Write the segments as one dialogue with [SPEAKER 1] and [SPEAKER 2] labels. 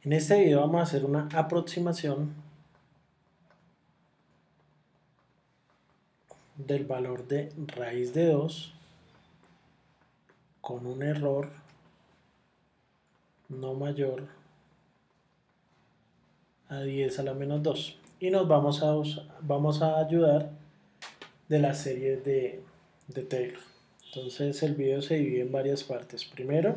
[SPEAKER 1] En este video vamos a hacer una aproximación del valor de raíz de 2 con un error no mayor a 10 a la menos 2 y nos vamos a ayudar de la serie de Taylor. Entonces el video se divide en varias partes. Primero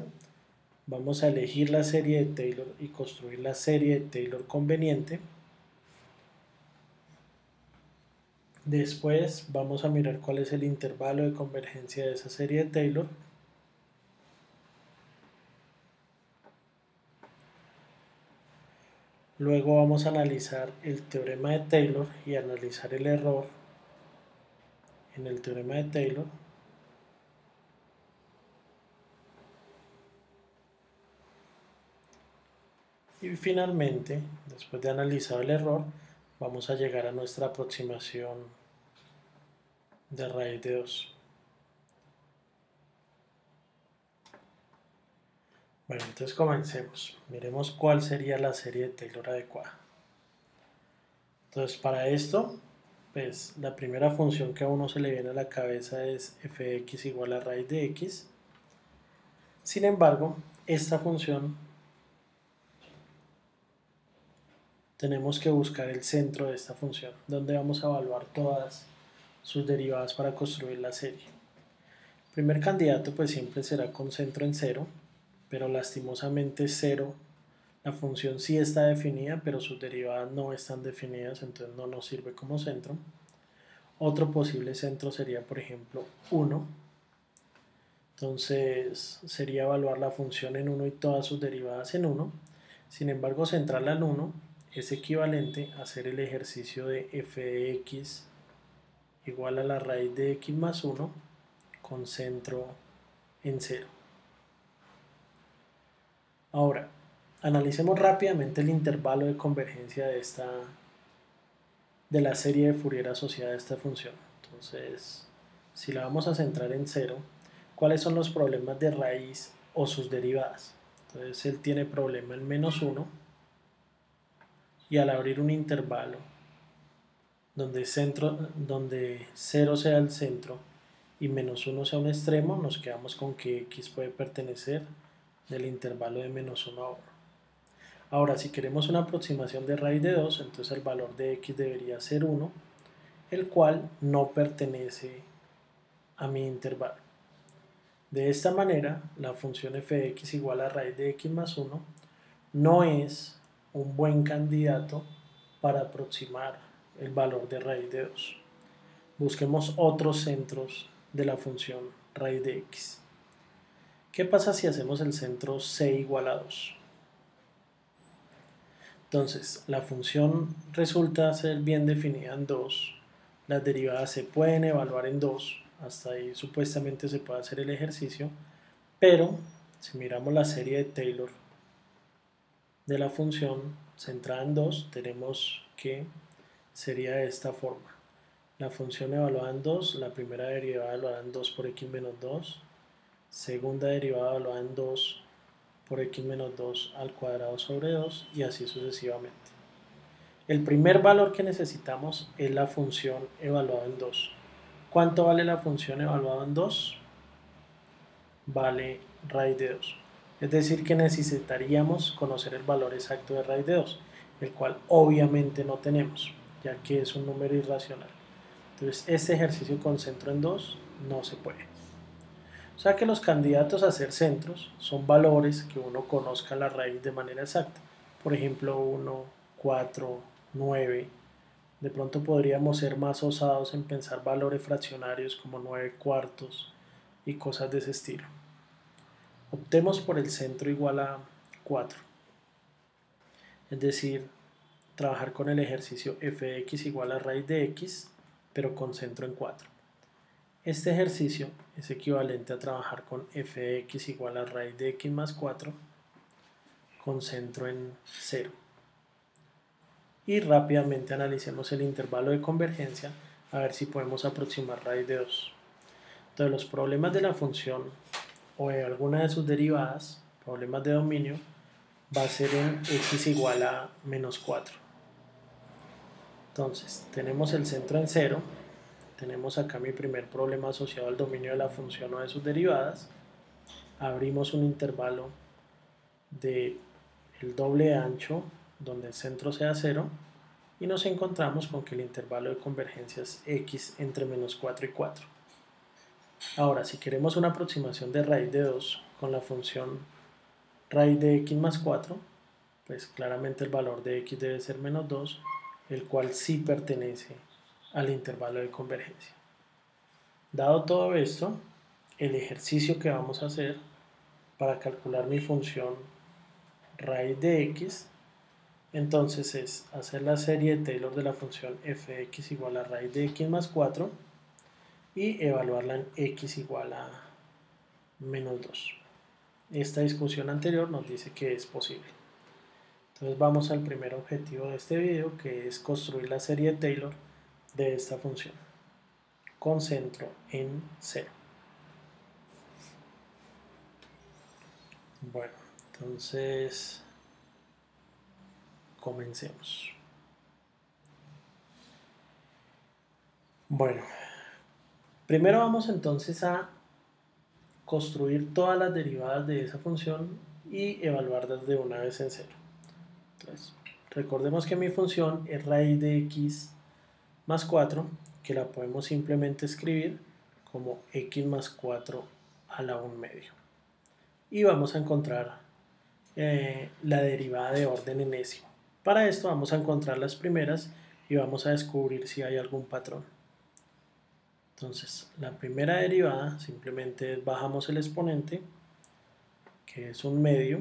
[SPEAKER 1] vamos a elegir la serie de Taylor y construir la serie de Taylor conveniente. Después vamos a mirar cuál es el intervalo de convergencia de esa serie de Taylor. Luego vamos a analizar el teorema de Taylor y analizar el error en el teorema de Taylor. Y finalmente, después de analizar el error, vamos a llegar a nuestra aproximación de raíz de 2. Bueno, entonces comencemos. Miremos cuál sería la serie de Taylor adecuada. Entonces, para esto, pues la primera función que a uno se le viene a la cabeza es f de x igual a raíz de x. Sin embargo, esta función tenemos que buscar el centro de esta función, donde vamos a evaluar todas sus derivadas para construir la serie. El primer candidato pues siempre será con centro en 0, pero lastimosamente 0, la función sí está definida, pero sus derivadas no están definidas, entonces no nos sirve como centro. Otro posible centro sería, por ejemplo, 1. Entonces sería evaluar la función en 1 y todas sus derivadas en 1. Sin embargo, centrarla en 1 es equivalente a hacer el ejercicio de f de x igual a la raíz de x más 1 con centro en 0. Ahora, analicemos rápidamente el intervalo de convergencia de la serie de Fourier asociada a esta función. Entonces, si la vamos a centrar en 0, ¿cuáles son los problemas de raíz o sus derivadas? Entonces, él tiene problema en menos 1, y al abrir un intervalo donde 0 sea el centro y menos 1 sea un extremo, nos quedamos con que x puede pertenecer del intervalo de menos 1 a 1. Ahora, si queremos una aproximación de raíz de 2, entonces el valor de x debería ser 1, el cual no pertenece a mi intervalo. De esta manera, la función f de x igual a raíz de x más 1 no es un buen candidato para aproximar el valor de raíz de 2. Busquemos otros centros de la función raíz de x. ¿Qué pasa si hacemos el centro c igual a 2? Entonces, la función resulta ser bien definida en 2. Las derivadas se pueden evaluar en 2. Hasta ahí supuestamente se puede hacer el ejercicio. Pero, si miramos la serie de Taylor de la función centrada en 2, tenemos que sería de esta forma. La función evaluada en 2, la primera derivada evaluada en 2 por x menos 2, segunda derivada evaluada en 2 por x menos 2 al cuadrado sobre 2 y así sucesivamente. El primer valor que necesitamos es la función evaluada en 2. ¿Cuánto vale la función evaluada en 2? Vale raíz de 2. Es decir que necesitaríamos conocer el valor exacto de raíz de 2, el cual obviamente no tenemos, ya que es un número irracional. Entonces este ejercicio con centro en 2 no se puede. O sea que los candidatos a ser centros son valores que uno conozca la raíz de manera exacta. Por ejemplo 1, 4, 9. De pronto podríamos ser más osados en pensar valores fraccionarios como 9 cuartos y cosas de ese estilo. Optemos por el centro igual a 4. Es decir, trabajar con el ejercicio f de x igual a raíz de x, pero con centro en 4. Este ejercicio es equivalente a trabajar con f de x igual a raíz de x más 4 con centro en 0. Y rápidamente analicemos el intervalo de convergencia a ver si podemos aproximar raíz de 2. Entonces los problemas de la función o de alguna de sus derivadas, problemas de dominio, va a ser en x igual a menos 4. Entonces, tenemos el centro en 0, tenemos acá mi primer problema asociado al dominio de la función o de sus derivadas, abrimos un intervalo de el doble ancho donde el centro sea 0 y nos encontramos con que el intervalo de convergencia es x entre menos 4 y 4. Ahora, si queremos una aproximación de raíz de 2 con la función raíz de x más 4, pues claramente el valor de x debe ser menos 2, el cual sí pertenece al intervalo de convergencia. Dado todo esto, el ejercicio que vamos a hacer para calcular mi función raíz de x, entonces es hacer la serie de Taylor de la función f de x igual a raíz de x más 4 y evaluarla en x igual a menos 2. Esta discusión anterior nos dice que es posible. Entonces vamos al primer objetivo de este video, que es construir la serie de Taylor de esta función con centro en 0. Bueno, entonces comencemos. Bueno, primero vamos entonces a construir todas las derivadas de esa función y evaluarlas de una vez en 0. Entonces, recordemos que mi función es raíz de x más 4, que la podemos simplemente escribir como x más 4 a la 1 medio. Y vamos a encontrar la derivada de orden enésimo. Para esto vamos a encontrar las primeras y vamos a descubrir si hay algún patrón. Entonces, la primera derivada simplemente bajamos el exponente, que es un medio,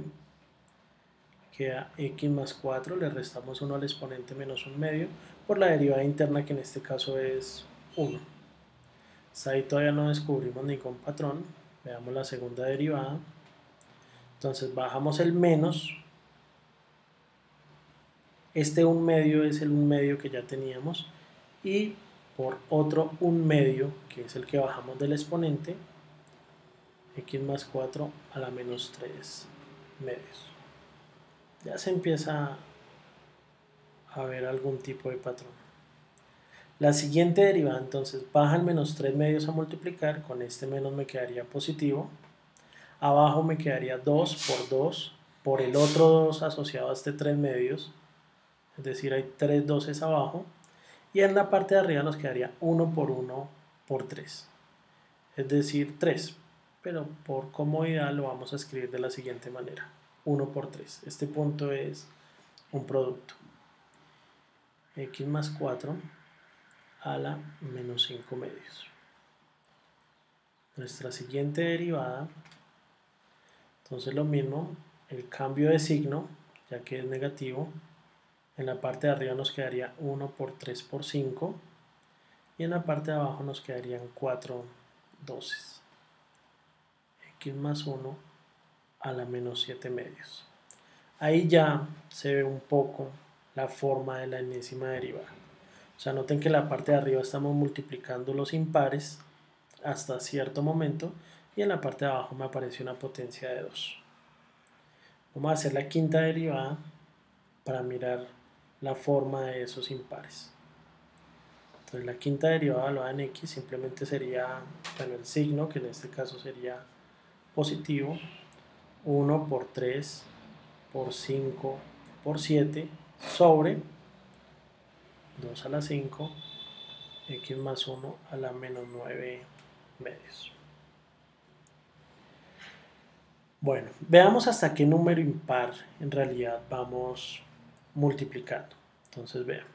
[SPEAKER 1] queda x más 4, le restamos 1 al exponente menos un medio, por la derivada interna que en este caso es 1. Hasta ahí todavía no descubrimos ningún patrón. Veamos la segunda derivada. Entonces bajamos el menos. Este 1 medio es el 1 medio que ya teníamos. Y por otro 1 medio, que es el que bajamos del exponente, x más 4 a la menos 3 medios. Ya se empieza a ver algún tipo de patrón. La siguiente derivada, entonces, baja el menos 3 medios a multiplicar, con este menos me quedaría positivo. Abajo me quedaría 2 por 2, por el otro 2 asociado a este 3 medios, es decir, hay 3 doces abajo. Y en la parte de arriba nos quedaría 1 por 1 por 3, es decir, 3. Pero por comodidad lo vamos a escribir de la siguiente manera: 1 por 3. Este punto es un producto. X más 4 a la menos 5 medios. Nuestra siguiente derivada, entonces lo mismo, el cambio de signo, ya que es negativo, en la parte de arriba nos quedaría 1 por 3 por 5 y en la parte de abajo nos quedarían 4 doces. X más 1 a la menos 7 medios. Ahí ya se ve un poco la forma de la enésima derivada. O sea, noten que en la parte de arriba estamos multiplicando los impares hasta cierto momento y en la parte de abajo me aparece una potencia de 2. Vamos a hacer la quinta derivada para mirar la forma de esos impares. Entonces la quinta derivada evaluada en x simplemente sería, bueno, el signo, que en este caso sería positivo, 1 por 3 por 5 por 7 sobre 2 a la 5, x más 1 a la menos 9 medios. Bueno, veamos hasta qué número impar en realidad vamos multiplicando. Entonces vean.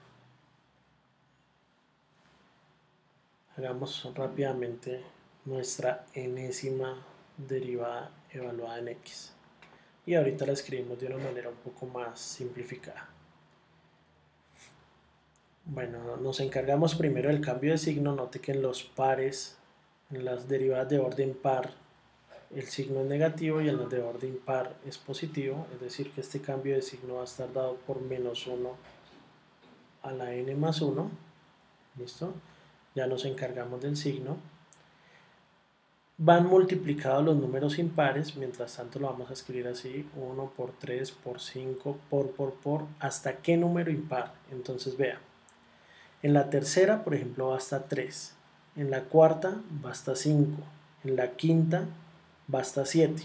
[SPEAKER 1] Hagamos rápidamente nuestra enésima derivada evaluada en x. Y ahorita la escribimos de una manera un poco más simplificada. Bueno, nos encargamos primero del cambio de signo. Note que en los pares, en las derivadas de orden par, el signo es negativo y en las de orden par es positivo. Es decir, que este cambio de signo va a estar dado por menos 1 a la n más 1. ¿Listo? Ya nos encargamos del signo. van multiplicados los números impares, mientras tanto lo vamos a escribir así, 1 por 3 por 5 por, ¿hasta qué número impar? Entonces vea, en la tercera, por ejemplo, va hasta 3, en la cuarta va hasta 5, en la quinta va hasta 7.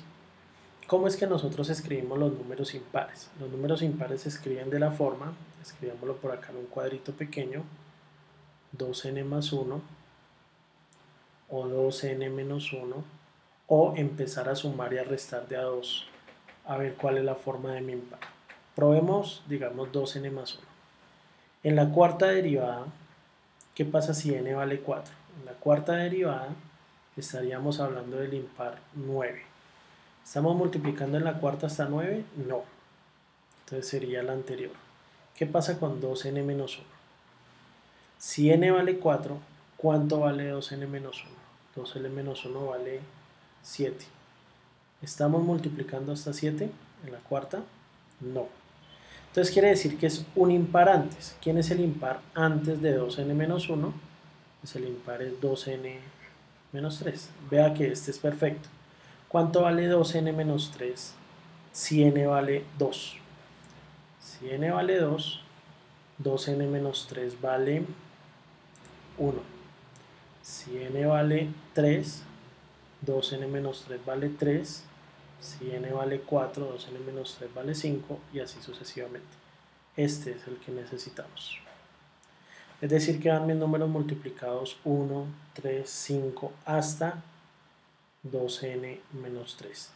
[SPEAKER 1] ¿Cómo es que nosotros escribimos los números impares? Los números impares se escriben de la forma, escribámoslo por acá en un cuadrito pequeño, 2n más 1, o 2n menos 1, o empezar a sumar y a restar de a 2, a ver cuál es la forma de mi impar. Probemos, digamos, 2n más 1. En la cuarta derivada, ¿qué pasa si n vale 4? En la cuarta derivada estaríamos hablando del impar 9. ¿Estamos multiplicando en la cuarta hasta 9? No. Entonces sería la anterior. ¿Qué pasa con 2n menos 1? Si n vale 4, ¿cuánto vale 2n menos 1? 2n menos 1 vale 7. ¿Estamos multiplicando hasta 7 en la cuarta? No. Entonces quiere decir que es un impar antes. ¿Quién es el impar antes de 2n menos 1? Pues el impar es 2n menos 3. Vea que este es perfecto. ¿Cuánto vale 2n menos 3 si n vale 2? Si n vale 2, 2n menos 3 vale 1. Si n vale 3, 2n menos 3 vale 3. Si n vale 4, 2n menos 3 vale 5 y así sucesivamente. Este es el que necesitamos. Es decir que van mis números multiplicados 1, 3, 5 hasta 2n menos 3.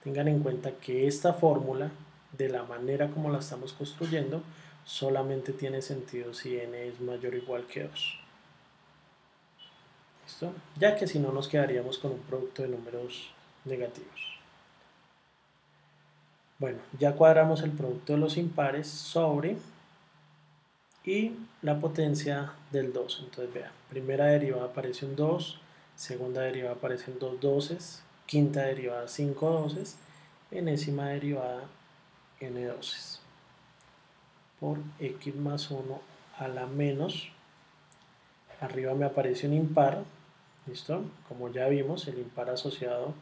[SPEAKER 1] Tengan en cuenta que esta fórmula, de la manera como la estamos construyendo, solamente tiene sentido si n es mayor o igual que 2. ¿Listo? Ya que si no nos quedaríamos con un producto de números negativos. Bueno, ya cuadramos el producto de los impares sobre y la potencia del 2. Entonces vean, primera derivada aparece un 2, segunda derivada aparecen 2 doces, quinta derivada 5 doces, enésima derivada n doces. Por x más 1 a la menos, arriba me aparece un impar, ¿listo? Como ya vimos, el impar asociado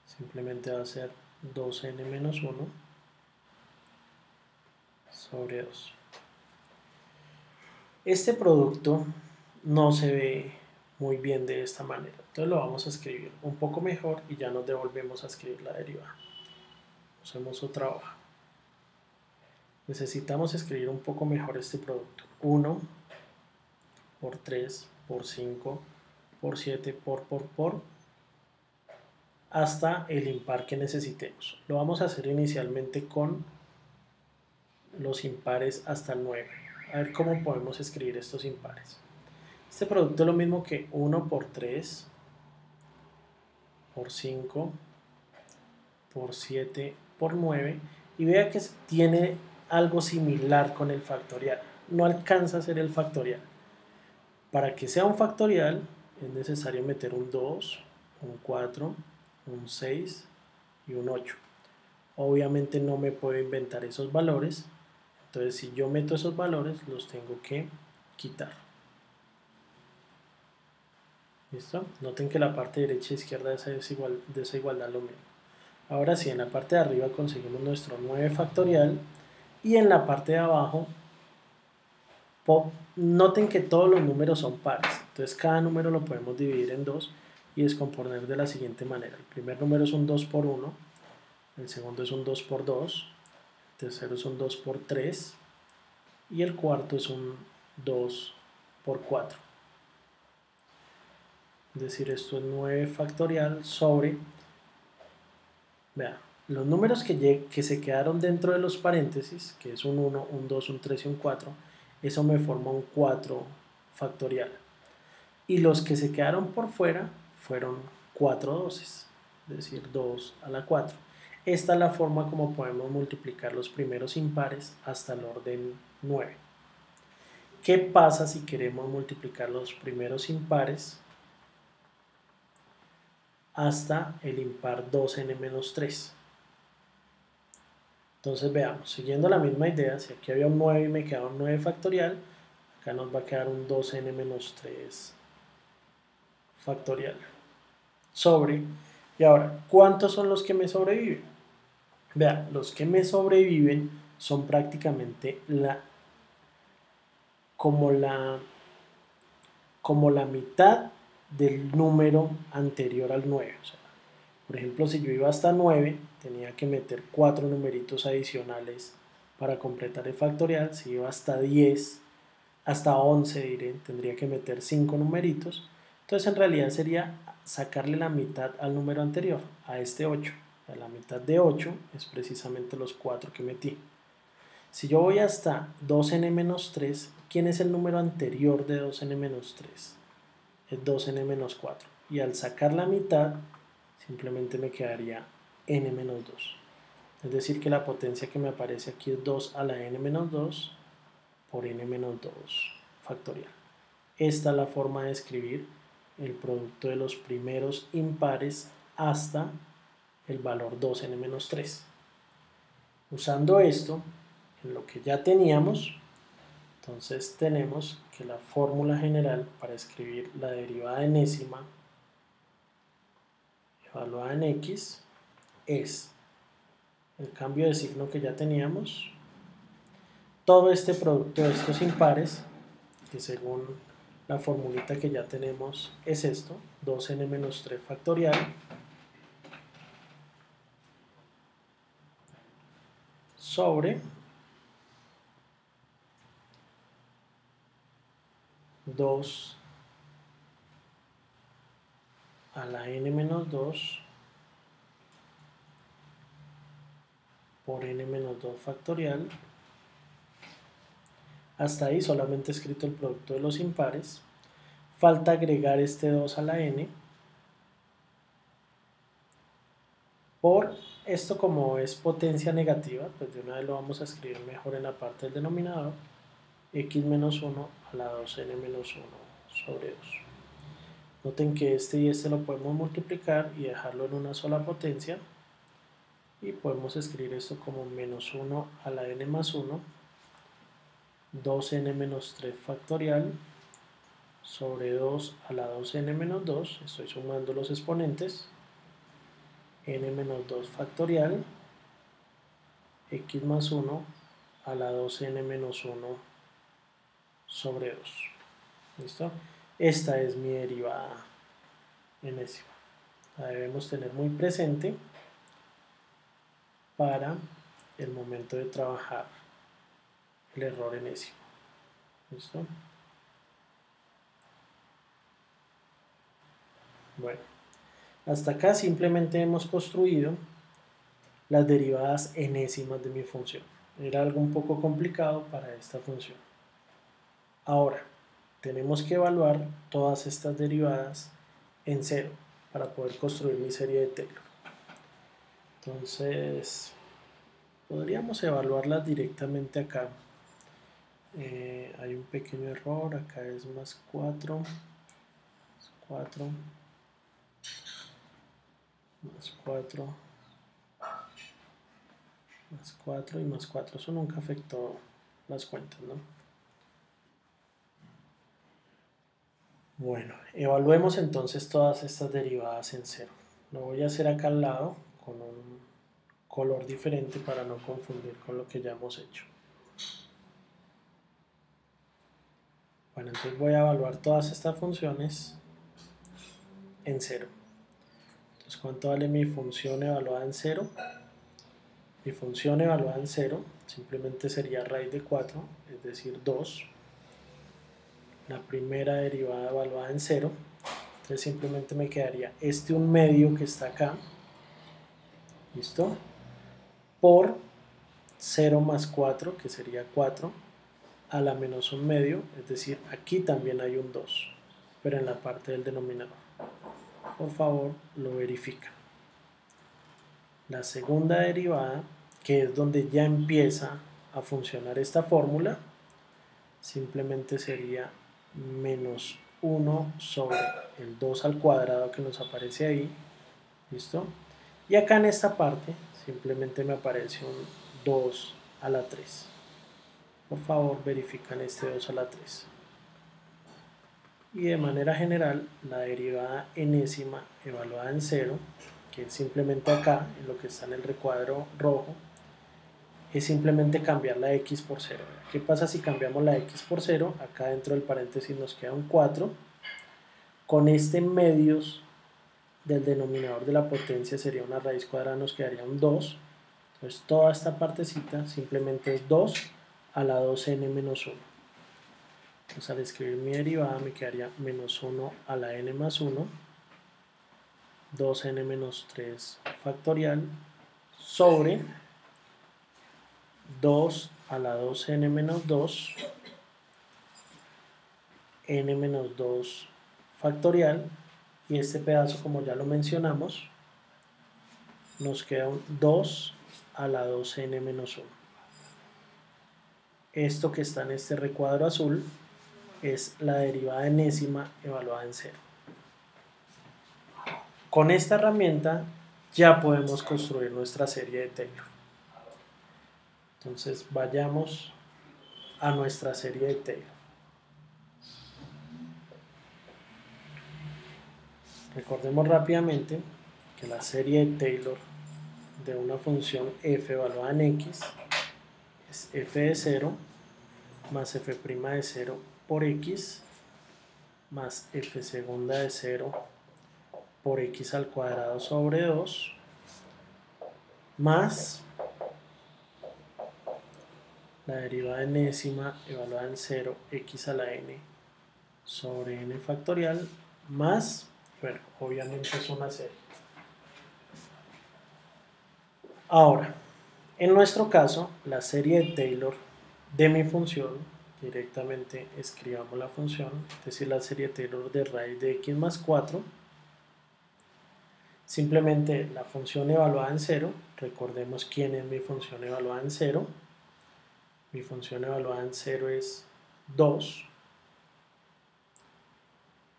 [SPEAKER 1] simplemente va a ser 2n menos 1 sobre 2. Este producto no se ve muy bien de esta manera, entonces lo vamos a escribir un poco mejor y ya nos devolvemos a escribir la derivada. Usemos otra hoja. Necesitamos escribir un poco mejor este producto. 1 por 3 por 5 por 7 por hasta el impar que necesitemos. Lo vamos a hacer inicialmente con los impares hasta el 9. A ver cómo podemos escribir estos impares. Este producto es lo mismo que 1 por 3 por 5 por 7 por 9 y vea que tiene algo similar con el factorial. No alcanza a ser el factorial. Para que sea un factorial es necesario meter un 2, un 4, un 6 y un 8. Obviamente no me puedo inventar esos valores, entonces si yo meto esos valores los tengo que quitar. ¿Listo? Noten que la parte derecha e izquierda de esa igualdad lo mismo. Ahora sí, en la parte de arriba conseguimos nuestro 9 factorial y en la parte de abajo noten que todos los números son pares, entonces cada número lo podemos dividir en 2 y descomponer de la siguiente manera. El primer número es un 2 por 1, el segundo es un 2 por 2, el tercero es un 2 por 3 y el cuarto es un 2 por 4. Es decir, esto es 9 factorial sobre, vean, los números que se quedaron dentro de los paréntesis, que es un 1, un 2, un 3 y un 4, eso me forma un 4 factorial. Y los que se quedaron por fuera fueron 4 doces, es decir, 2 a la 4. Esta es la forma como podemos multiplicar los primeros impares hasta el orden 9. ¿Qué pasa si queremos multiplicar los primeros impares hasta el impar 2n menos 3? Entonces veamos, siguiendo la misma idea, si aquí había un 9 y me quedaba un 9 factorial, acá nos va a quedar un 2n menos 3 factorial. sobre, y ahora, ¿cuántos son los que me sobreviven? Vean, los que me sobreviven son prácticamente como la, como la mitad del número anterior al 9. O sea, por ejemplo, si yo iba hasta 9, tenía que meter 4 numeritos adicionales para completar el factorial. Si iba hasta 10, hasta 11 diré, tendría que meter 5 numeritos. Entonces en realidad sería sacarle la mitad al número anterior, a este 8. La mitad de 8 es precisamente los 4 que metí. Si yo voy hasta 2n-3, ¿quién es el número anterior de 2n-3? Es 2n-4. Y al sacar la mitad, simplemente me quedaría n-2. Es decir, que la potencia que me aparece aquí es 2 a la n-2 por n-2 factorial. Esta es la forma de escribir el producto de los primeros impares hasta el valor 2n-3. Usando esto, en lo que ya teníamos, entonces tenemos que la fórmula general para escribir la derivada enésima evaluada en x es el cambio de signo que ya teníamos, todo este producto de estos impares, que según la formulita que ya tenemos es esto, 2n-3 factorial, sobre 2 a la n-2 por n-2 factorial. Hasta ahí solamente he escrito el producto de los impares. Falta agregar este 2 a la n. Por esto, como es potencia negativa, pues de una vez lo vamos a escribir mejor en la parte del denominador. X menos 1 a la 2n menos 1 sobre 2. Noten que este y este lo podemos multiplicar y dejarlo en una sola potencia. Y podemos escribir esto como menos 1 a la n más 1, 2n menos 3 factorial, sobre 2 a la 2n menos 2, estoy sumando los exponentes, n menos 2 factorial, x más 1 a la 2n menos 1 sobre 2. ¿Listo? Esta es mi derivada enésima. La debemos tener muy presente para el momento de trabajar el error enésimo. ¿Listo? Bueno, hasta acá simplemente hemos construido las derivadas enésimas de mi función. Era algo un poco complicado para esta función. Ahora, tenemos que evaluar todas estas derivadas en cero para poder construir mi serie de Taylor. Entonces, podríamos evaluarlas directamente acá. Hay un pequeño error, acá es más 4, más 4, más 4, más 4 y más 4. Eso nunca afectó las cuentas, ¿no? Bueno, evaluemos entonces todas estas derivadas en cero. Lo voy a hacer acá al lado con un color diferente para no confundir con lo que ya hemos hecho. Bueno, entonces voy a evaluar todas estas funciones en cero. Entonces, ¿cuánto vale mi función evaluada en cero? Mi función evaluada en cero simplemente sería raíz de 4, es decir, 2. La primera derivada evaluada en cero. Entonces simplemente me quedaría este 1/2 que está acá. ¿Listo? Por 0 más 4, que sería 4, a la menos 1/2, es decir, aquí también hay un 2, pero en la parte del denominador. Por favor, lo verifican. La segunda derivada, que es donde ya empieza a funcionar esta fórmula, simplemente sería menos 1 sobre el 2 al cuadrado que nos aparece ahí. ¿Listo? Y acá en esta parte simplemente me aparece un 2 a la 3. Por favor, verifican este 2 a la 3. Y de manera general, la derivada enésima evaluada en 0, que es simplemente acá, en lo que está en el recuadro rojo, es simplemente cambiar la x por 0. ¿Qué pasa si cambiamos la x por 0? Acá dentro del paréntesis nos queda un 4. Con este medios del denominador de la potencia sería una raíz cuadrada, nos quedaría un 2. Entonces toda esta partecita simplemente es 2 a la 2n menos 1. Entonces al escribir mi derivada me quedaría menos 1 a la n más 1, 2n menos 3 factorial, sobre 2 a la 2n menos 2, n menos 2 factorial, y este pedazo, como ya lo mencionamos, nos queda un 2 a la 2n menos 1. Esto que está en este recuadro azul es la derivada enésima evaluada en 0. Con esta herramienta ya podemos construir nuestra serie de Taylor. Entonces vayamos a nuestra serie de Taylor. Recordemos rápidamente que la serie de Taylor de una función f evaluada en x es f de 0 más f' de 0 por x más f segunda de 0 por x al cuadrado sobre 2 más la derivada enésima evaluada en 0 x a la n sobre n factorial más, bueno, obviamente es una serie. Ahora, en nuestro caso, la serie de Taylor de mi función, directamente escribamos la función, es decir, la serie de Taylor de raíz de x más 4, simplemente la función evaluada en 0, recordemos quién es mi función evaluada en 0, mi función evaluada en 0 es 2,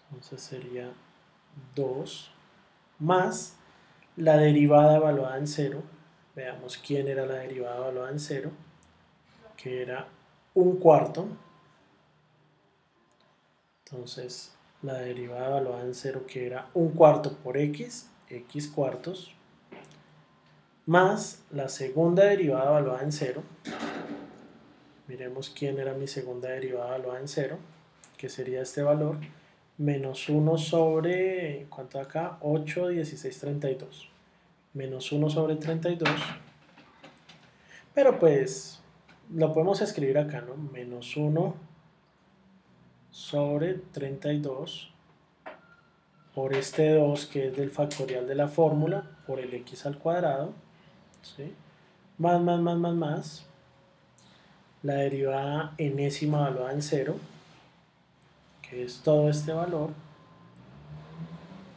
[SPEAKER 1] entonces sería 2 más la derivada evaluada en 0, veamos quién era la derivada evaluada en 0, que era un cuarto, entonces la derivada evaluada en 0 que era un cuarto por x, x cuartos, más la segunda derivada evaluada en 0, miremos quién era mi segunda derivada evaluada en 0, que sería este valor, menos 1 sobre, ¿cuánto acá? 8, 16, 32. Menos 1 sobre 32. Pero pues, lo podemos escribir acá, ¿no? Menos 1 sobre 32 por este 2 que es del factorial de la fórmula, por el x al cuadrado, ¿sí? Más, la derivada enésima evaluada en 0, que es todo este valor,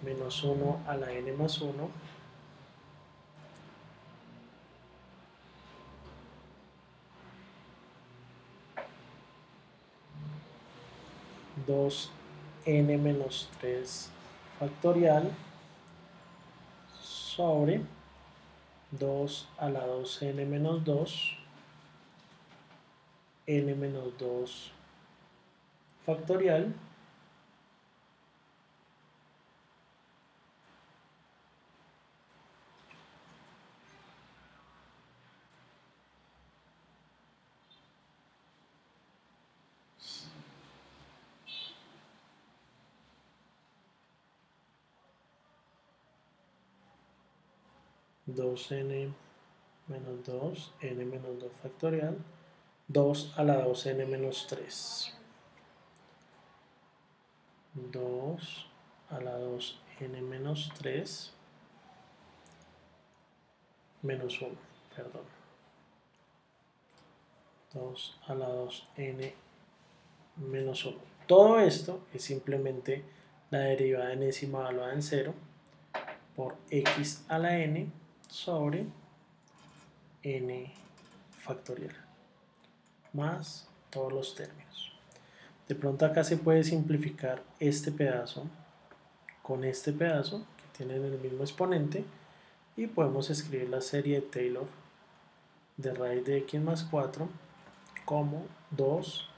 [SPEAKER 1] menos 1 a la n más 1, 2n menos 3 factorial sobre 2 a la 2n menos 2, n menos 2 factorial, n menos 2, n menos 2 factorial, 2 a la 2n menos 3, 2 a la 2n menos 3, menos 1, perdón, 2 a la 2n menos 1. Todo esto es simplemente la derivada enésima evaluada en 0 por x a la n sobre n factorial, más todos los términos. De pronto acá se puede simplificar este pedazo con este pedazo, que tienen el mismo exponente, y podemos escribir la serie de Taylor de raíz de x más 4 como 2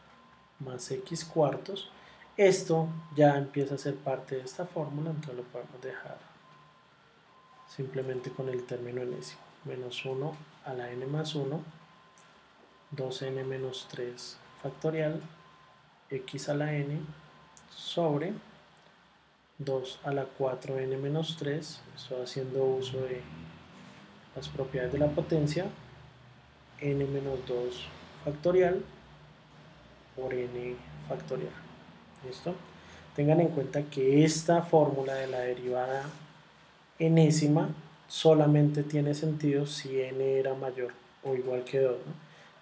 [SPEAKER 1] más x cuartos. Esto ya empieza a ser parte de esta fórmula, entonces lo podemos dejar simplemente con el término enésimo. Menos 1 a la n más 1, 2n menos 3 factorial, x a la n, sobre 2 a la 4n menos 3, estoy haciendo uso de las propiedades de la potencia, n menos 2 factorial por n factorial. ¿Listo? Tengan en cuenta que esta fórmula de la derivada enésima solamente tiene sentido si n era mayor o igual que 2, ¿no?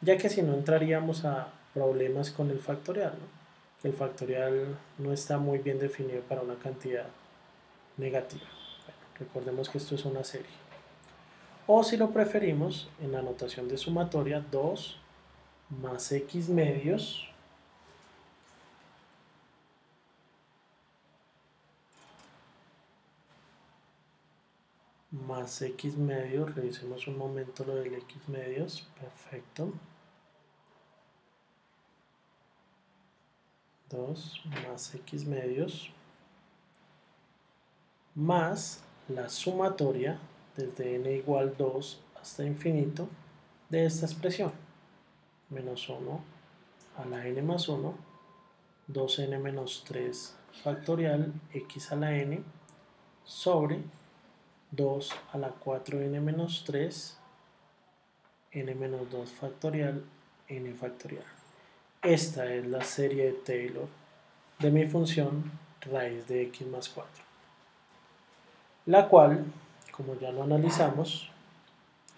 [SPEAKER 1] Ya que si no entraríamos a problemas con el factorial, ¿no? Que el factorial no está muy bien definido para una cantidad negativa. Bueno, recordemos que esto es una serie. O si lo preferimos, en la notación de sumatoria, 2 más x medios más x medios, revisemos un momento lo del x medios, perfecto. 2 más x medios más la sumatoria desde n igual 2 hasta infinito de esta expresión, menos 1 a la n más 1, 2n menos 3 factorial x a la n sobre 2 a la 4n menos 3 n menos 2 factorial n factorial. Esta es la serie de Taylor de mi función raíz de x más 4, la cual, como ya lo analizamos,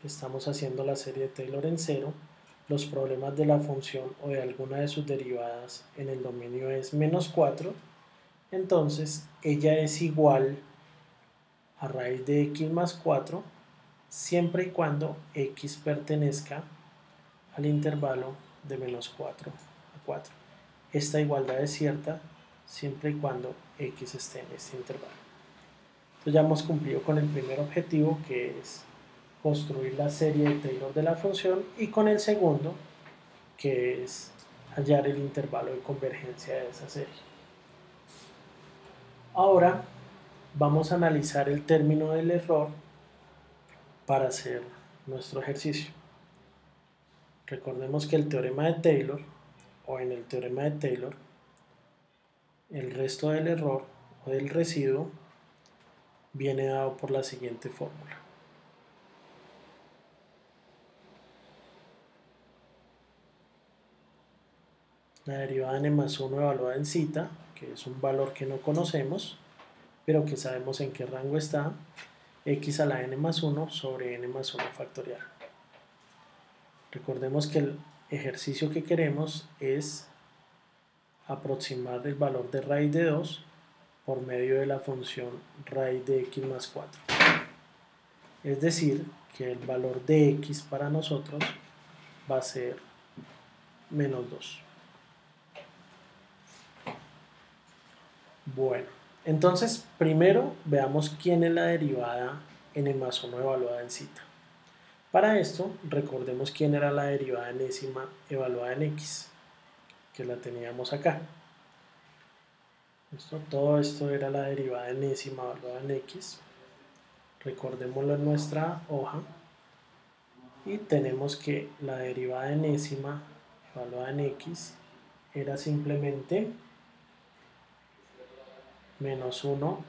[SPEAKER 1] estamos haciendo la serie de Taylor en cero. Los problemas de la función o de alguna de sus derivadas en el dominio es menos 4, entonces ella es igual a raíz de x más 4 siempre y cuando x pertenezca al intervalo de menos 4 a 4. Esta igualdad es cierta siempre y cuando x esté en este intervalo. Entonces ya hemos cumplido con el primer objetivo, que es construir la serie de Taylor de la función, y con el segundo, que es hallar el intervalo de convergencia de esa serie. Ahora vamos a analizar el término del error para hacer nuestro ejercicio. Recordemos que el teorema de Taylor, o en el teorema de Taylor, el resto del error o del residuo viene dado por la siguiente fórmula. La derivada de n más 1 evaluada en zeta, que es un valor que no conocemos, pero que sabemos en qué rango está, x a la n más 1 sobre n más 1 factorial. Recordemos que el ejercicio que queremos es aproximar el valor de raíz de 2 por medio de la función raíz de x más 4. Es decir, que el valor de x para nosotros va a ser menos 2. Bueno, entonces primero veamos quién es la derivada n más 1 evaluada en zeta. Para esto, recordemos quién era la derivada enésima evaluada en x, que la teníamos acá. Todo esto era la derivada enésima evaluada en x. Recordémoslo en nuestra hoja. Y tenemos que la derivada enésima evaluada en x era simplemente menos 1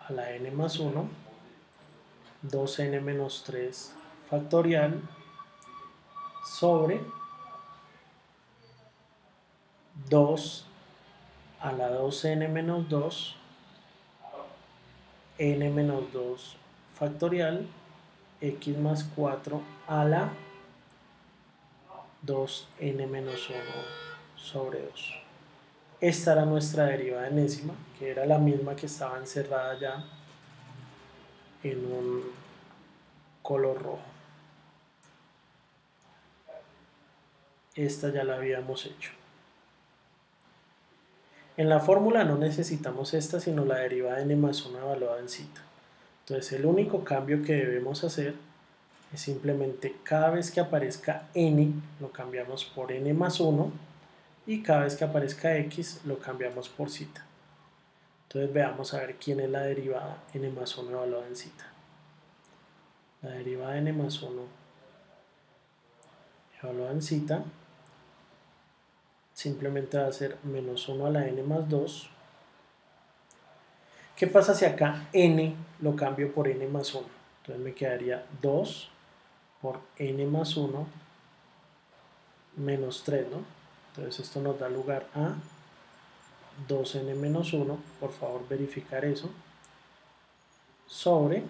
[SPEAKER 1] a la n más 1, 2n menos 3 factorial sobre 2 a la 2n menos 2, n menos 2 factorial, x más 4 a la 2n menos 1 sobre 2. Esta era nuestra derivada enésima, que era la misma que estaba encerrada ya en un color rojo. Esta ya la habíamos hecho. En la fórmula no necesitamos esta, sino la derivada de n más 1 evaluada en zeta. Entonces el único cambio que debemos hacer es simplemente cada vez que aparezca n, lo cambiamos por n más 1, y cada vez que aparezca x lo cambiamos por zeta. Entonces veamos a ver quién es la derivada n más 1 evaluada en zeta. La derivada de n más 1 evaluada en zeta simplemente va a ser menos 1 a la n más 2. ¿Qué pasa si acá n lo cambio por n más 1? Entonces me quedaría 2 por n más 1 menos 3, ¿no? Entonces esto nos da lugar a 2n menos 1, por favor verificar eso, sobre,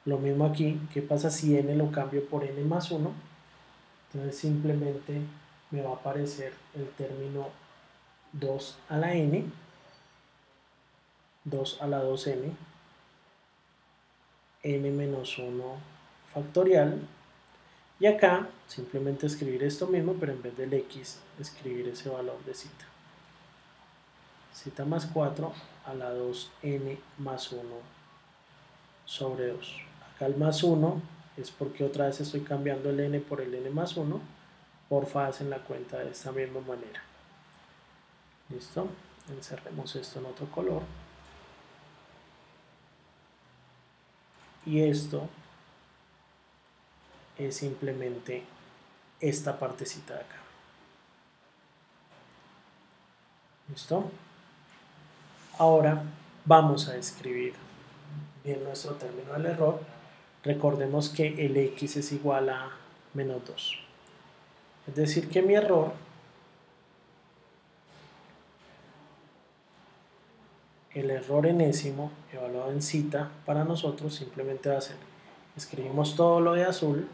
[SPEAKER 1] lo mismo aquí, ¿qué pasa si n lo cambio por n más 1? Entonces simplemente me va a aparecer el término 2 a la n, 2 a la 2n, n menos 1 factorial, y acá simplemente escribir esto mismo, pero en vez del x, escribir ese valor de zeta. Zeta más 4 a la 2n más 1 sobre 2. Acá el más 1 es porque otra vez estoy cambiando el n por el n más 1. Porfa, hacen la cuenta de esta misma manera. ¿Listo? Encerremos esto en otro color. Y esto es simplemente esta partecita de acá. ¿Listo? Ahora vamos a escribir bien nuestro término del error. Recordemos que el x es igual a menos 2. Es decir que mi error, el error enésimo evaluado en zeta para nosotros simplemente va a ser, escribimos todo lo de azul,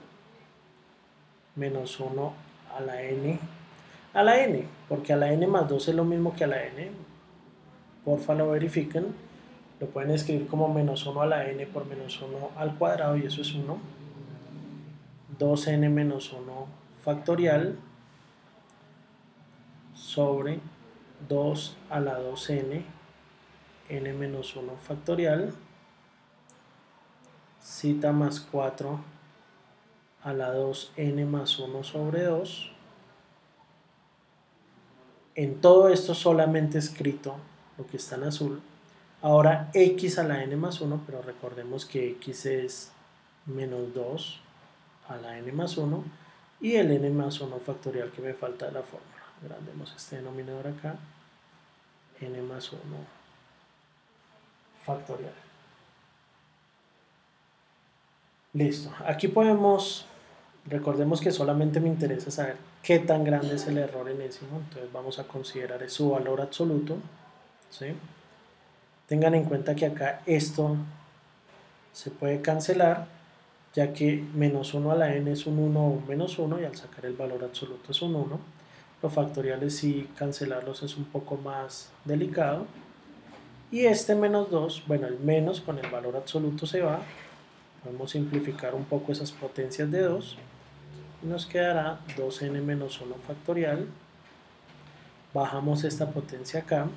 [SPEAKER 1] menos 1 a la n, porque a la n más 2 es lo mismo que a la n, porfa lo verifiquen, lo pueden escribir como menos 1 a la n por menos 1 al cuadrado y eso es 1, 2n menos 1 factorial sobre 2 a la 2n, n menos 1 factorial, zeta más 4 a la 2n más 1 sobre 2. En todo esto solamente escrito lo que está en azul. Ahora x a la n más 1, pero recordemos que x es menos 2 a la n más 1 y el n más 1 factorial que me falta de la fórmula. Agrandemos este denominador acá, n más 1 factorial. Listo, aquí podemos, recordemos que solamente me interesa saber qué tan grande es el error enésimo, entonces vamos a considerar su valor absoluto, ¿sí? Tengan en cuenta que acá esto se puede cancelar, ya que menos 1 a la n es un 1 o un menos 1, y al sacar el valor absoluto es un 1. Los factoriales, si cancelarlos es un poco más delicado. Y este menos 2, bueno, el menos con el valor absoluto se va. Podemos simplificar un poco esas potencias de 2. Y nos quedará 2n menos 1 factorial. Bajamos esta potencia acá.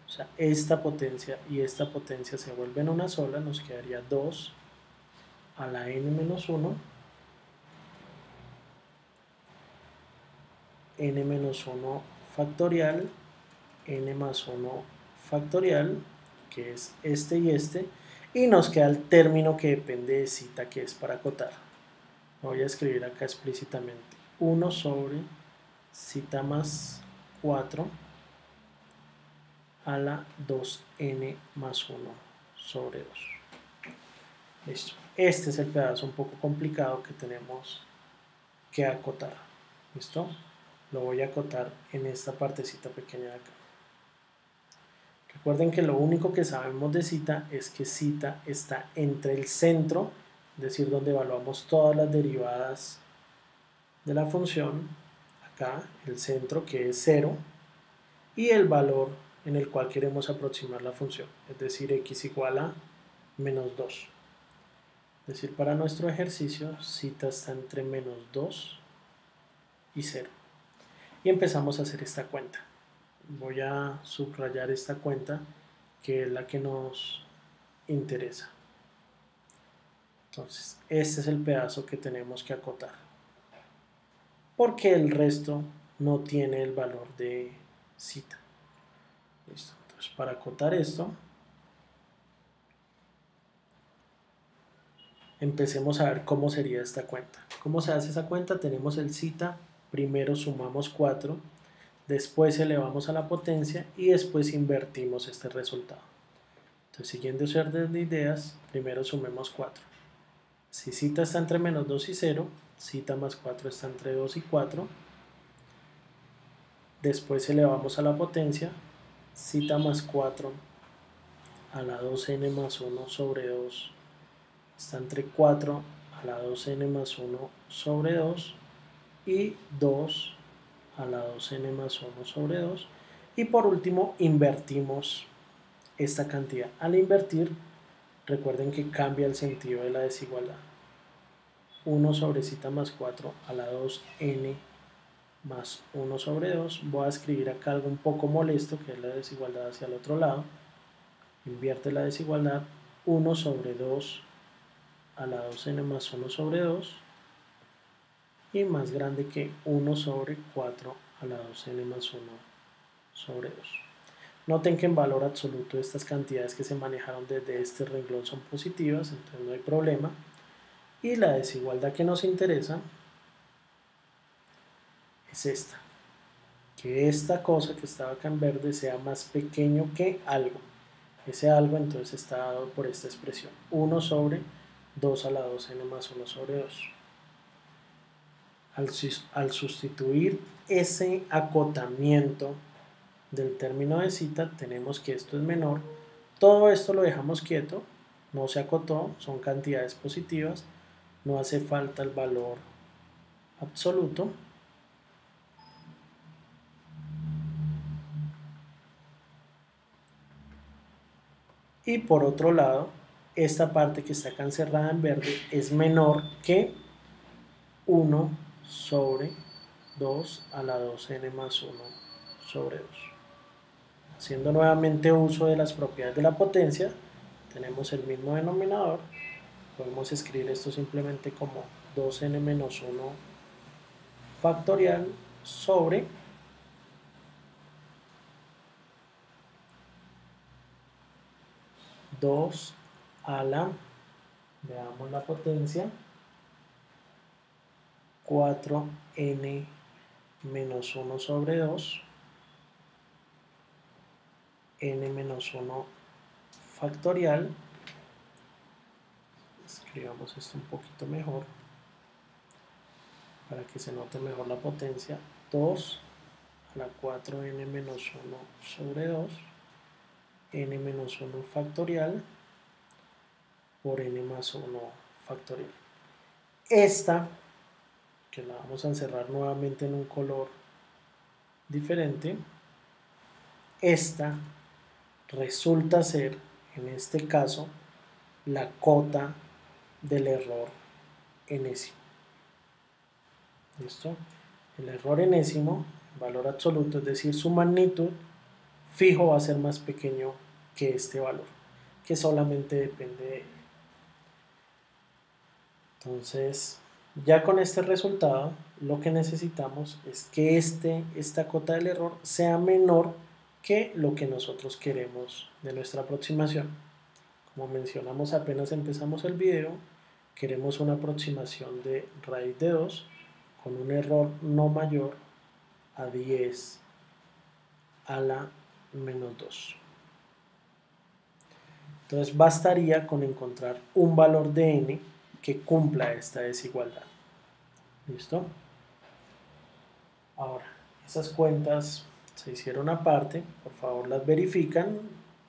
[SPEAKER 1] O sea, esta potencia y esta potencia se vuelven una sola. Nos quedaría 2 a la n menos 1. N menos 1 factorial. N más 1 factorial, que es este y este, y nos queda el término que depende de zeta, que es para acotar. Voy a escribir acá explícitamente 1 sobre zeta más 4 a la 2n más 1 sobre 2. Listo. Este es el pedazo un poco complicado que tenemos que acotar. ¿Listo? Lo voy a acotar en esta partecita pequeña de acá. Recuerden que lo único que sabemos de zeta es que zeta está entre el centro, es decir, donde evaluamos todas las derivadas de la función, acá, el centro que es 0, y el valor en el cual queremos aproximar la función, es decir, x igual a menos 2. Es decir, para nuestro ejercicio, zeta está entre menos 2 y 0. Y empezamos a hacer esta cuenta. Voy a subrayar esta cuenta, que es la que nos interesa. Entonces, este es el pedazo que tenemos que acotar. porque el resto no tiene el valor de cita. Listo. Entonces, para acotar esto, empecemos a ver cómo sería esta cuenta. ¿Cómo se hace esa cuenta? Tenemos el cita, primero sumamos 4, después elevamos a la potencia y después invertimos este resultado. Entonces, siguiendo ese orden de ideas, primero sumemos 4. Si cita está entre menos 2 y 0, cita más 4 está entre 2 y 4. Después elevamos a la potencia, cita más 4 a la 2n más 1 sobre 2 está entre 4 a la 2n más 1 sobre 2 y 2 a la 2n más 1 sobre 2. Y por último, invertimos esta cantidad. Al invertir, recuerden que cambia el sentido de la desigualdad. 1 sobre cita más 4 a la 2n más 1 sobre 2. Voy a escribir acá algo un poco molesto, que es la desigualdad hacia el otro lado. Invierte la desigualdad. 1 sobre 2 a la 2n más 1 sobre 2 y más grande que 1 sobre 4 a la 2n más 1 sobre 2. Noten que en valor absoluto estas cantidades que se manejaron desde este renglón son positivas, entonces no hay problema. Y la desigualdad que nos interesa es esta. Que esta cosa que estaba acá en verde sea más pequeño que algo. Ese algo entonces está dado por esta expresión. 1 sobre 2 a la 2n más 1 sobre 2. Al sustituir ese acotamiento del término de cita, tenemos que esto es menor. Todo esto lo dejamos quieto, no se acotó, son cantidades positivas, no hace falta el valor absoluto. Y por otro lado, esta parte que está acá encerrada en verde es menor que 1 sobre 2 a la 2n más 1 sobre 2. Haciendo nuevamente uso de las propiedades de la potencia, tenemos el mismo denominador. Podemos escribir esto simplemente como 2n menos 1 factorial sobre 2 a la, veamos la potencia, 4n menos 1 sobre 2, n menos 1 factorial. Escribamos esto un poquito mejor para que se note mejor la potencia. 2 a la 4n menos 1 sobre 2, n menos 1 factorial por n más 1 factorial. Esta, que la vamos a encerrar nuevamente en un color diferente, esta resulta ser, en este caso, la cota del error enésimo. ¿Listo? El error enésimo, valor absoluto, es decir, su magnitud, fijo va a ser más pequeño que este valor, que solamente depende de él. Entonces, ya con este resultado, lo que necesitamos es que esta cota del error sea menor que lo que nosotros queremos de nuestra aproximación. Como mencionamos apenas empezamos el video, queremos una aproximación de raíz de 2 con un error no mayor a 10 a la menos 2. Entonces bastaría con encontrar un valor de n que cumpla esta desigualdad. ¿Listo? Ahora, esas cuentas se hicieron aparte, por favor las verifican,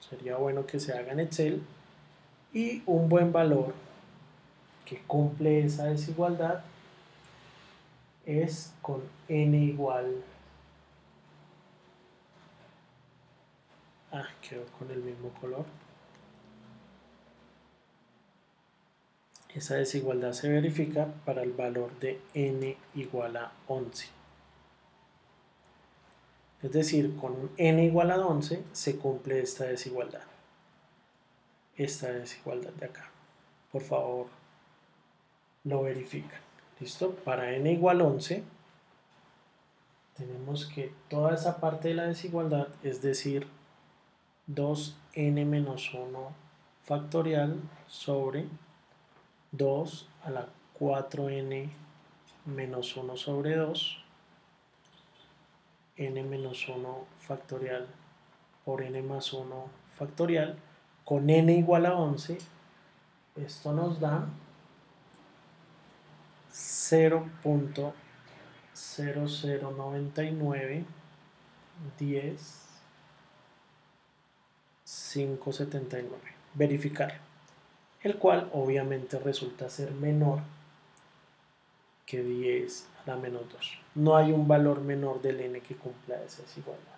[SPEAKER 1] sería bueno que se hagan Excel, y un buen valor que cumple esa desigualdad es con n igual quedó con el mismo color. Esa desigualdad se verifica para el valor de n igual a 11. Es decir, con un n igual a 11 se cumple esta desigualdad. Esta desigualdad de acá. Por favor, lo verifican. ¿Listo? Para n igual a 11 tenemos que toda esa parte de la desigualdad, es decir, 2n menos 1 factorial sobre 2 a la 4n menos 1 sobre 2, n menos 1 factorial por n más 1 factorial, con n igual a 11, esto nos da 0.0099 10 579. Verificar, el cual obviamente resulta ser menor que 10 a la menos 2. No hay un valor menor del n que cumpla esa desigualdad.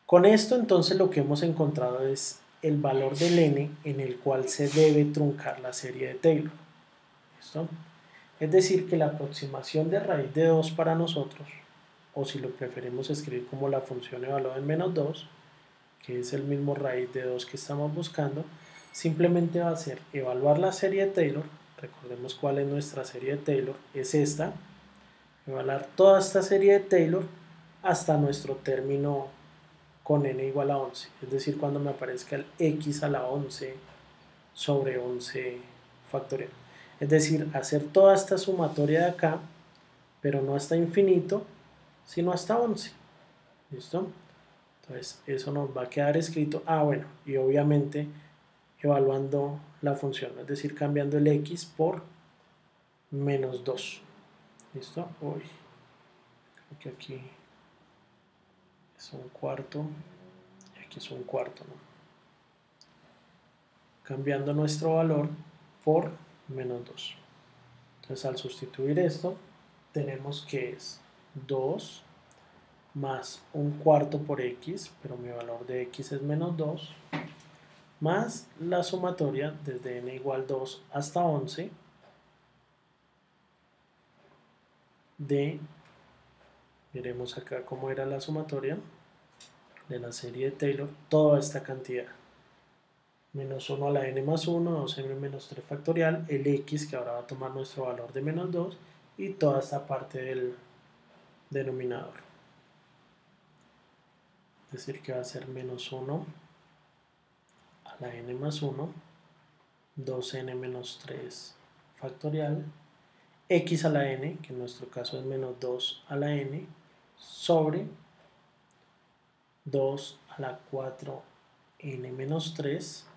[SPEAKER 1] Con esto entonces lo que hemos encontrado es el valor del n en el cual se debe truncar la serie de Taylor. ¿Listo? Es decir, que la aproximación de raíz de 2 para nosotros, o si lo preferimos escribir como la función evaluada en menos 2, que es el mismo raíz de 2 que estamos buscando, simplemente va a ser evaluar la serie de Taylor. Recordemos cuál es nuestra serie de Taylor, es esta. Evaluar toda esta serie de Taylor hasta nuestro término con n igual a 11, es decir, cuando me aparezca el x a la 11 sobre 11 factorial. Es decir, hacer toda esta sumatoria de acá, pero no hasta infinito, sino hasta 11. ¿Listo? Entonces, eso nos va a quedar escrito. Bueno, y obviamente evaluando la función, es decir, cambiando el x por menos 2. ¿Listo? Uy, creo que aquí es un cuarto y aquí es un cuarto, ¿no? Cambiando nuestro valor por menos 2. Entonces, al sustituir esto, tenemos que es 2 más un cuarto por x, pero mi valor de x es menos 2, más la sumatoria desde n igual 2 hasta 11 de, miremos acá cómo era la sumatoria de la serie de Taylor, toda esta cantidad. Menos 1 a la n más 1, 2n menos 3 factorial, el x que ahora va a tomar nuestro valor de menos 2 y toda esta parte del denominador. Es decir, que va a ser menos 1 a la n más 1, 2n menos 3 factorial, x a la n, que en nuestro caso es menos 2 a la n, sobre 2 a la 4n menos 3,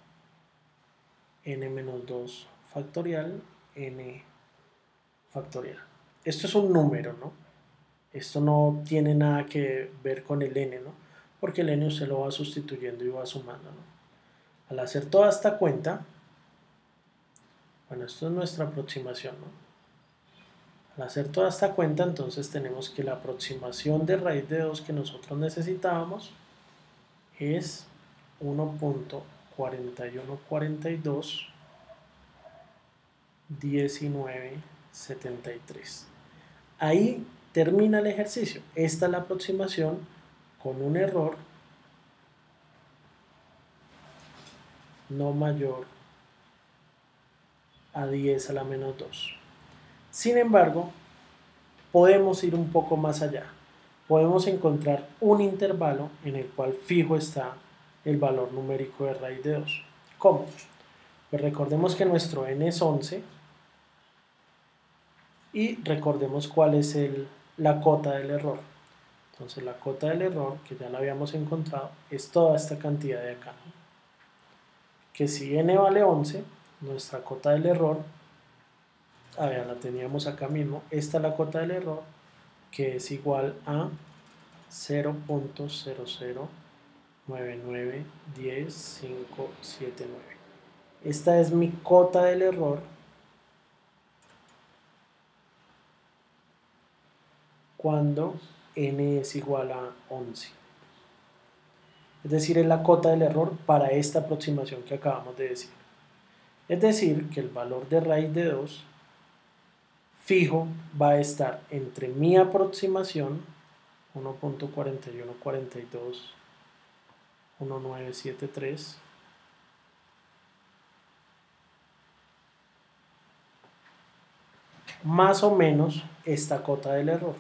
[SPEAKER 1] n menos 2 factorial, n factorial. Esto es un número, ¿no? Esto no tiene nada que ver con el n, ¿no? Porque el n usted lo va sustituyendo y va sumando, ¿no? Al hacer toda esta cuenta, bueno, esto es nuestra aproximación, ¿no? Al hacer toda esta cuenta, entonces tenemos que la aproximación de raíz de 2 que nosotros necesitábamos es 1.4142 1973. Ahí termina el ejercicio. Esta es la aproximación con un error no mayor a 10 a la menos 2. Sin embargo, podemos ir un poco más allá. Podemos encontrar un intervalo en el cual fijo está el valor numérico de raíz de 2. ¿Cómo? Pues recordemos que nuestro n es 11 y recordemos cuál es la cota del error. Entonces la cota del error, que ya la habíamos encontrado, es toda esta cantidad de acá. Que si n vale 11, nuestra cota del error, la teníamos acá mismo, esta es la cota del error, que es igual a 0.009910.579. Esta es mi cota del error cuando n es igual a 11. Es decir, es la cota del error para esta aproximación que acabamos de decir. Es decir, que el valor de raíz de 2 fijo va a estar entre mi aproximación 1.41421973 más o menos esta cota del error.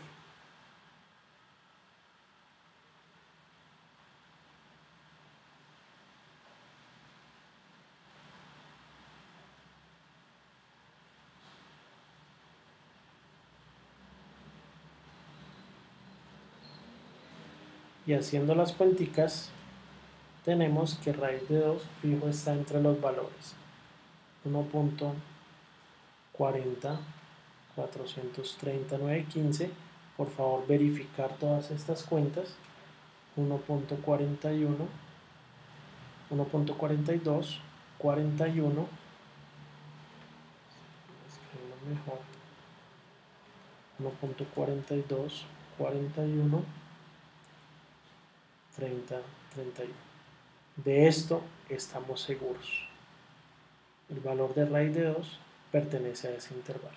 [SPEAKER 1] y haciendo las cuenticas tenemos que raíz de 2 fijo está entre los valores 1.40, 439.15. Por favor verificar todas estas cuentas. 1.41, 1.42, 41, escribirlo mejor, 1.42, 41, 30, 31. De esto estamos seguros. El valor de raíz de 2 pertenece a ese intervalo.